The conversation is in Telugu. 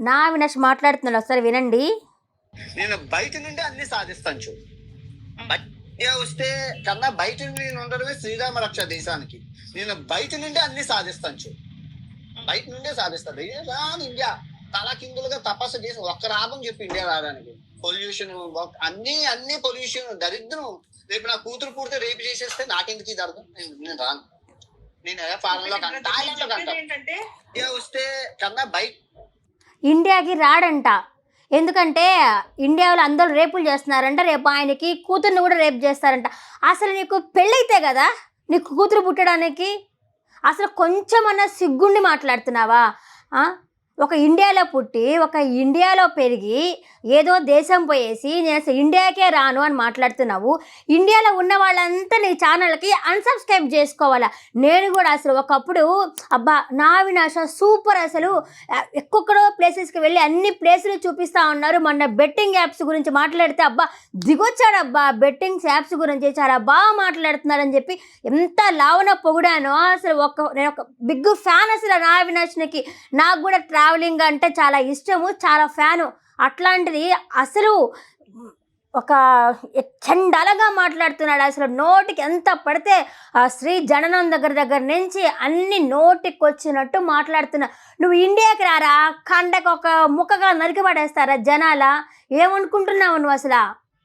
నా అవినాష్ మాట్లాడుతున్నాడు, ఒకసారి వినండి. నేను బయట నుండి అన్ని సాధిస్తాను చూ. బయట వస్తే కన్నా బయట నుండి నేను ఉండడమే శ్రీరామ రక్ష దేశానికి. నేను బయట నుండి అన్ని సాధిస్తాను చూ. బయట నుండే సాధిస్తాను. రాను ఇండియా తల కిందులుగా తపస్సు చేసి ఒక్క రాబం చెప్పి ఇండియా రావడానికి. పొల్యూషన్ అన్ని పొల్యూషన్ దరిద్రం. రేపు నా కూతురు పూర్తి రేపు చేసేస్తే నాకెందుకు ఇది అర్థం? నేను రాను. నేను ఫారెన్ లో ఏంటంటే ఇండియా వస్తే కన్నా బయట ఇండియాకి రాడంట. ఎందుకంటే ఇండియాలో అందరూ రేపులు చేస్తున్నారంట, రేపు ఆయనకి కూతుర్ని కూడా రేపు చేస్తారంట. అసలు నీకు పెళ్ళైతే కదా నీకు కూతురు పుట్టడానికి, అసలు కొంచెమన్నా సిగ్గుండి మాట్లాడుతున్నావా? ఒక ఇండియాలో పుట్టి ఒక ఇండియాలో పెరిగి ఏదో దేశం పోయేసి నేను అసలు ఇండియాకే రాను అని మాట్లాడుతున్నావు. ఇండియాలో ఉన్న వాళ్ళంతా నీ ఛానల్కి అన్సబ్స్క్రైబ్ చేసుకోవాలా. నేను కూడా అసలు ఒకప్పుడు అబ్బా నా అవినాష్ సూపర్, అసలు ఎక్కడో ప్లేసెస్కి వెళ్ళి అన్ని ప్లేసులు చూపిస్తూ ఉన్నారు. మొన్న బెట్టింగ్ యాప్స్ గురించి మాట్లాడితే అబ్బా దిగొచ్చాడు, అబ్బా బెట్టింగ్స్ యాప్స్ గురించి చాలా బాగా మాట్లాడుతున్నాడని చెప్పి ఎంత లావన పొగిడానో. అసలు నేను ఒక బిగ్ ఫ్యాన్ అసలు నా అవినాష్కి. నాకు కూడా ట్రావెలింగ్ అంటే చాలా ఇష్టము, చాలా ఫ్యాను. అట్లాంటిది అసలు ఒక చండాలంగా మాట్లాడుతున్నాడు. అసలు నోటికి ఎంత పడితే శ్రీ జననం దగ్గర నుంచి అన్ని నోటికి వచ్చినట్టు మాట్లాడుతున్నా. నువ్వు ఇండియాకి రారా, కండకు ఒక ముక్కగా నరికి పడేస్తారా జనాల? ఏమనుకుంటున్నావు నువ్వు అసలు?